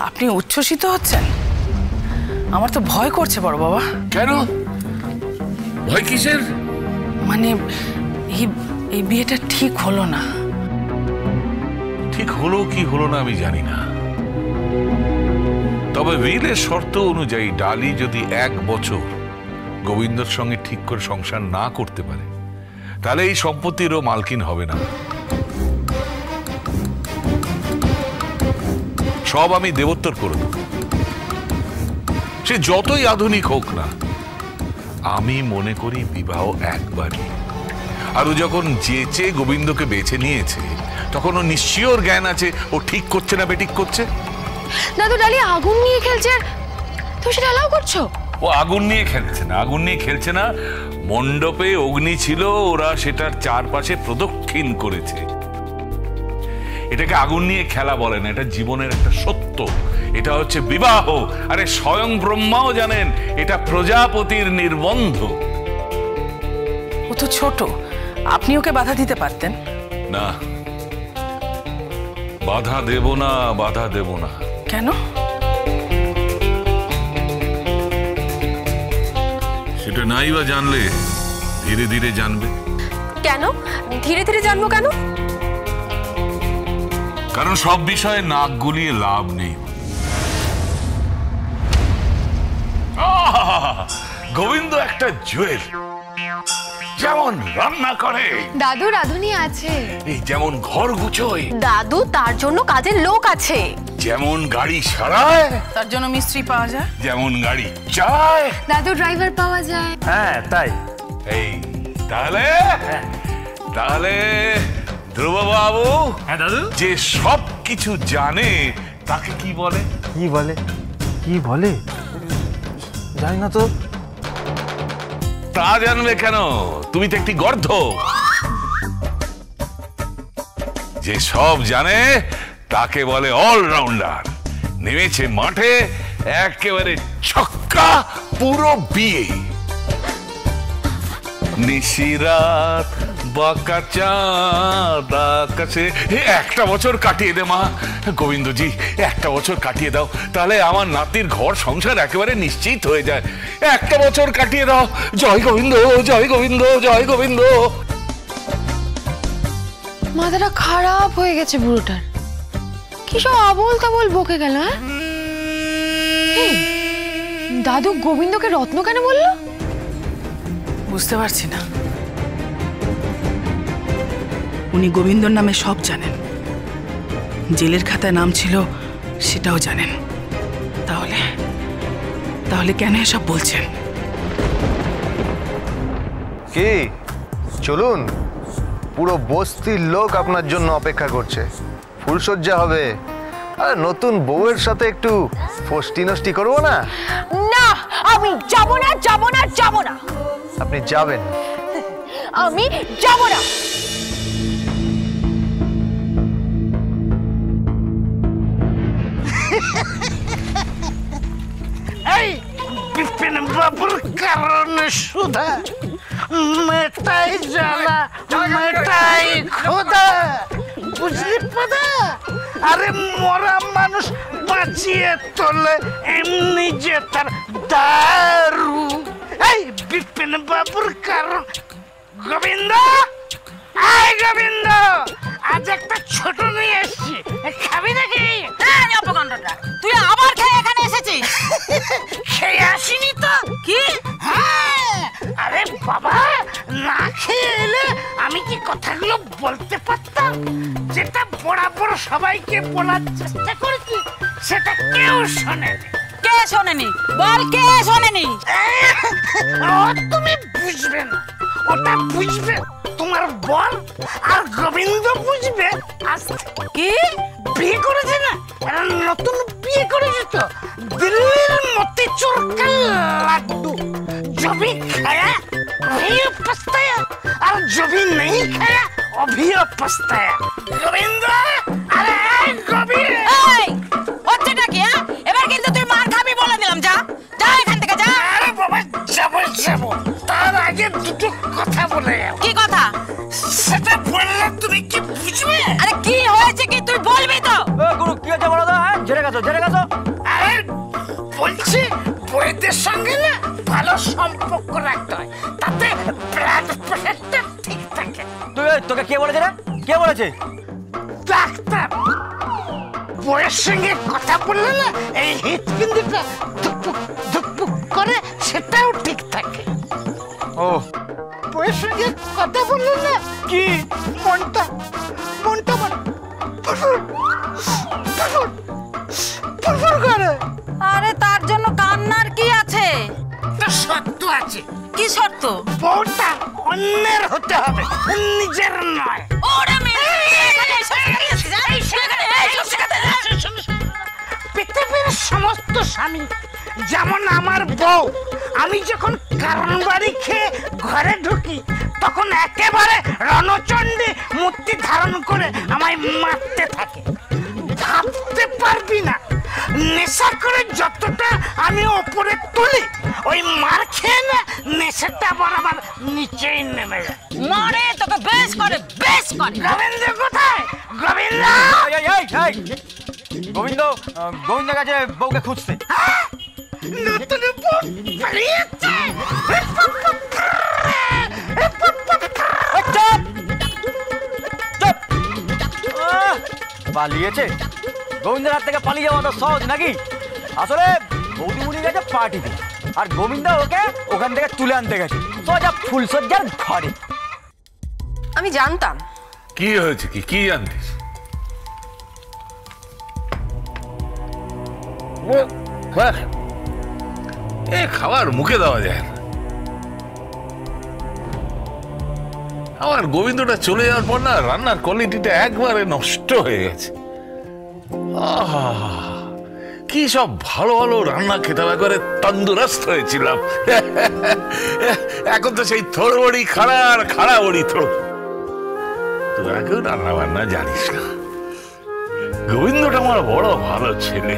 আপনি উচ্ছ্বসিত হচ্ছেন? আমার তো ভয় করছে বড় বাবা। কেন ভয় কিসের? মানে এই বিয়েটা ঠিক হলো না। ঠিক হলো কি হলো না আমি জানি না, তবে উইলের শর্ত অনুযায়ী ডালি যদি 1 বছর গোবিন্দর সঙ্গে ঠিক করে সংসার না করতে পারে তাহলে এই সম্পত্তিরও মালকিন হবে না। সব আমি দেবোত্তর করে দেব, সে যতই আধুনিক হোক না। আমি মনে করি বিবাহ একবারই, আর ও যখন যেচে গোবিন্দকে বেছে নিয়েছে তখন ও নিশ্চয়ই ওর জ্ঞান আছে ও ঠিক করছে না বেঠিক করছে। দাদু ডালি আগুন নিয়ে খেলছে, তুমি সেটা অ্যালাউ করছো? ও আগুন নিয়ে খেলছে না, আগুন নিয়ে খেলছে না, মণ্ডপে অগ্নি ছিল, ওরা সেটার চারপাশে প্রদক্ষিণ করেছে। এটাকে আগুন নিয়ে খেলা বলে না, এটা জীবনের একটা সত্য, এটা হচ্ছে বিবাহ। আরে স্বয়ং ব্রহ্মাও জানেন এটা প্রজাপতির নির্বন্ধ। ও তো ছোট, আপনি ওকে বাধা দিতে পারতেন না, বাধা দেব না, বাধা দেব না। কেন? সেটা নাই বা জানলে ধীরে ধীরে জানবে। কেন ধীরে ধীরে জানবো কেন? কারণ সব বিষয়ে নাক গুলিয়ে লাভ নেই। গোবিন্দ একটা জুয়েল, যেমন রান্না করে দাদু রাঁধুনি আছে, এই যেমন ঘর গুছোয় দাদু তার জন্য কাজের লোক আছে, যেমন গাড়ি সারায় তার জন্য মিস্ত্রি পাওয়া যায়, যেমন গাড়ি চায় দাদু ড্রাইভার পাওয়া যায়। হ্যাঁ তাই। এই তাহলে তাহলে ধ্রুববাবু, হ্যাঁ দাদু, যে সব কিছু জানে তাকে কি বলে? কি বলে? কি বলে জানি না তো। তা জানবে কেন? তুমি তো একটি গর্ধ। যে সব জানে তাকে বলে অলরাউন্ডার। নেমেছে মাঠে একেবারে ছক্কা, পুরো বিয়ে। নিশিরাত বাঁকা চাঁদ আকাশে, একটা বছর কাটিয়ে দে মা, গোবিন্দজি একটা বছর কাটিয়ে দাও, তাহলে আমার নাতির ঘর সংসার একেবারে নিশ্চিত হয়ে যায়। একটা বছর কাটিয়ে দাও। জয় গোবিন্দ, জয় গোবিন্দ, জয় গোবিন্দ। মাথাটা খারাপ হয়ে গেছে বুড়োটার, কি সব আবোল তাবোল বকে গেল। হ্যাঁ দাদু গোবিন্দকে রত্ন কেন বললো? বুঝতে পারছি না। উনি গোবিন্দর নামে সব জানেন, জেলের খাতায় নাম ছিল সেটাও জানেন, তাহলে তাহলে কেন এসব বলছেন? কি চলুন, পুরো বস্তির লোক আপনার জন্য অপেক্ষা করছে। ফুলসজ্জা হবে, আর নতুন বউয়ের সাথে একটু ফষ্টি নষ্টি করবো না? না, আমি যাব না, যাব না, যাব না। আপনি যাবেন? আমি যাব না। এই বিপিন বাবুর কারণে সুধা মেটাই জ্বালা, মেটাই খোদা, বুঝলি পদা? আরে মরা মানুষ বাঁচিয়ে তোলে এমনি যে তার দারু। এই বিপিন বাবুর কারণ। গোবিন্দ, আয় গোবিন্দ, আজ একটা ছোট নিয়ে এসছি, খাবি নাকি? তুই আবার খেয়ে এখানে এসেছিস? খেয়ে আসিনি তো। কি? হ্যাঁ, আরে বাবা, না খেয়ে এলে আমি কি কথাগুলো বলতে পারতাম? যেটা বরাবর সবাইকে বলার চেষ্টা করেছি সেটা কেউ শোনেনি। কে শোনেনি? বল, কে শোনেনি? ও তুমি বুঝবে না, ওটা বুঝবে তোমার বল, আর গোবিন্দ বুঝবে আস্তে। কি বিয়ে করেছে না, এরা নতুন বিয়ে করেছে তো, দিল্লির মতিচুর কা লাড্ডু। জবি খায়া वही पछताया, और जो भी नहीं खाया वो भी पछताया। गोविंद, अरे गोविंद, এই হচ্ছেটা কি? এবার কিন্তু তুই মার খাবি বলে দিলাম। যা যা এখান থেকে যা। আরে বাবা, যাবো যাবো, তার আগে দুটো কথা বলে যাও। কি কথা? সেটা বললে তুমি কি বুঝবে? আরে কি হয়েছে কি তুই বলবি তো? গুরু কি হয়েছে বলো তো? ঝেড়ে গেছো, ঝেড়ে গেছো। আরে বলছি বইদের সঙ্গে না ভালো সম্পর্ক রাখতে হয়, তাতে ব্লাড প্রেশারটা ঠিক থাকে। তোকে কে বলেছে রে? কে বলেছে? ডাক্তার। বইয়ের সঙ্গে কথা বললে না এই হৃৎপিণ্ডটা ধুকপুক ধুকপুক করে, সেটাও ঠিক থাকে। ও, বইয়ের সঙ্গে কথা বললে না কি মনটা মনটা মানে ফুরফুর ফুরফুর ফুরফুর করে। আরে তার জন্য কান্নার কি আছে? তো শর্ত আছে। কি শর্ত? বউটা অন্যের হতে হবে, নিজের নয়। ওরে পৃথিবীর সমস্ত স্বামী যেমন আমার বউ, আমি যখন কারণ বাড়ি খেয়ে ঘরে ঢুকি তখন একেবারে রণচণ্ডী মূর্তি ধারণ করে আমায় মারতে থাকে। ভাবতে পারবি না, নেশা করে যতটা আমি ওপরে তুলি, ওই মার খেয়ে না নেশাটা বরাবর নিচেই নেমে যায়। মারে তোকে বেশ করে, বেশ করে। গোবিন্দ কোথায়? গোবিন্দ! গোবিন্দ কাছে বউকে খুঁজতে। নতুন বউ পালিয়েছে। পালিয়েছে? গোবিন্দের হাত থেকে পালিয়ে যাওয়া তো সহজ নাকি? আসলে বৌদিমুনি গেছে পার্টিতে, আর গোবিন্দ ওকে ওখান থেকে তুলে আনতে গেছে সোজা ফুলসজ্জার ঘরে। আমি জানতাম। কি হয়েছে? কি জানতিস? এ খাবার মুখে দেওয়া যায় না। আমার গোবিন্দটা চলে যাওয়ার পর না রান্নার কোয়ালিটিটা একবারে নষ্ট হয়ে গেছে। কি সব ভালো ভালো রান্না খেতে করে তন্দুরস্ত হয়েছিলাম। এখন তো সেই থোড় বড়ি খাড়া আর খাড়া বড়ি থোড়। তোরা কেউ রান্না বান্না জানিস না। গোবিন্দটা আমার বড় ভালো ছেলে।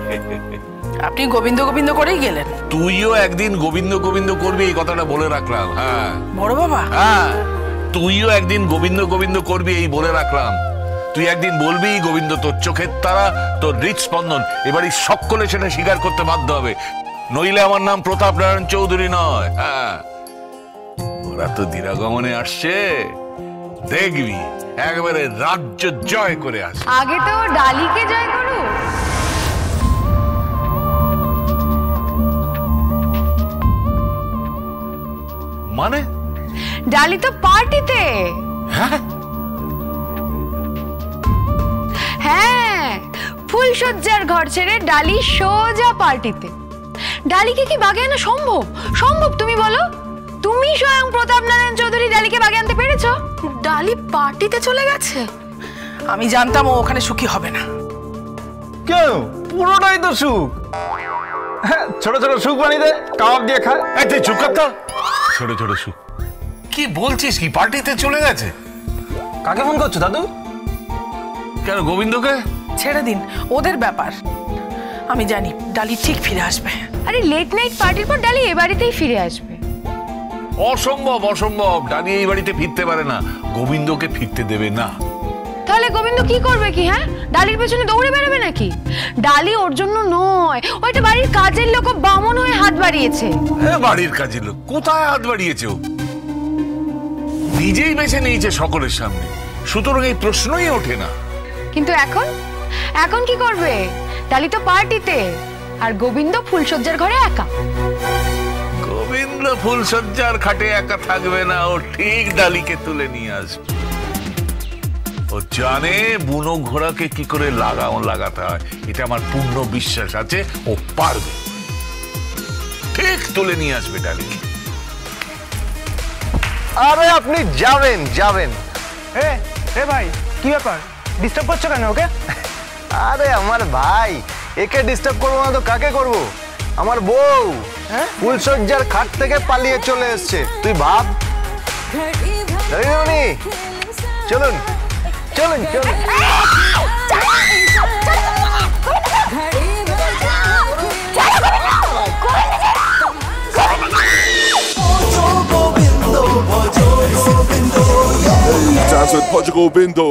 আপনি গোবিন্দ গোবিন্দ করেই গেলেন। তুইও একদিন গোবিন্দ গোবিন্দ করবি, এই কথাটা বলে রাখলাম। হ্যাঁ বড় বাবা। হ্যাঁ, তুইও একদিন গোবিন্দ গোবিন্দ করবি, এই বলে রাখলাম। তুই একদিন বলবি গোবিন্দ তোর চোখের তারা, তোর হৃৎস্পন্দন। এবারই সকলে সেটা স্বীকার করতে বাধ্য হবে, নইলে আমার নাম প্রতাপ নারায়ণ চৌধুরী নয়। হ্যাঁ, ওরা তো দিরাগমনে আসছে, দেখবি একবারে রাজ্য জয় করে আসে। আগে তো ডালিকে জয় করো। মানে? ডালি তো পার্টিতে। হ্যাঁ হ্যাঁ, ফুলসজ্জার ঘর ছেড়ে ডালি সোজা পার্টিতে। ডালিকে কি বাগে আনা সম্ভব? সম্ভব তুমি বলো? তুমি স্বয়ং প্রতাপ নারায়ণ চৌধুরী ডালিকে বাগে আনতে পেরেছো? ডালি পার্টিতে চলে গেছে। আমি জানতাম ও ওখানে সুখী হবে না। কেন? পুরোটাই তো সুখ। ছোট ছোট সুখ বানিয়ে দে, কাবাব দিয়ে খায়। তুই চুপ কর তো। ছোট ছোট সুখ কি বলছিস? কি পার্টিতে চলে গেছে? কাকে ফোন করছো দাদু? কেন গোবিন্দকে? ছেড়ে দিন, ওদের ব্যাপার। আমি জানি ডালি ঠিক ফিরে আসবে। আরে লেট নাইট পার্টির পর ডালি এ বাড়িতেই ফিরে আসবে। অসম্ভব অসম্ভব, ডালি এই বাড়িতে ফিরতে পারে না, গোবিন্দকে ফিরতে দেবে না। তাহলে গোবিন্দ কি করবে কি? হ্যাঁ, ডালির পেছনে দৌড়ে বেরোবে নাকি? ডালি ওর জন্য নয়, ওইটা বাড়ির কাজের লোক বামন হয়ে হাত বাড়িয়েছে। বাড়ির কাজের লোক কোথায় হাত বাড়িয়েছে? ও নিজেই বেছে নিয়েছে সকলের সামনে, সুতরাং এই প্রশ্নই ওঠে না। কিন্তু এখন এখন কি করবে? ডালি তো পার্টিতে, আর গোবিন্দ ফুলসজ্জার ঘরে একা। গোবিন্দ ফুলসজ্জার খাটে একা থাকবে না, ও ঠিক ডালিকে তুলে নিয়ে আসবে। ও জানে বুনো ঘোড়াকে কি করে লাগাতে হয়, এটা আমার পূর্ণ বিশ্বাস আছে। ও পারবে, ঠিক তুলে নিয়ে আসবে ডালিকে। আরে আপনি যাবেন যাবেন। এ ভাই, কি ব্যাপার? ডিস্টার্ব করছো কেন ওকে? আরে আমার ভাই, একে ডিস্টার্ব করবো না তো কাকে করবো? আমার বউ ফুলসজ্জার খাট থেকে পালিয়ে চলে এসছে, তুই ভাব। চলুন চলুন চলুন। Dance with Portugal Bindo.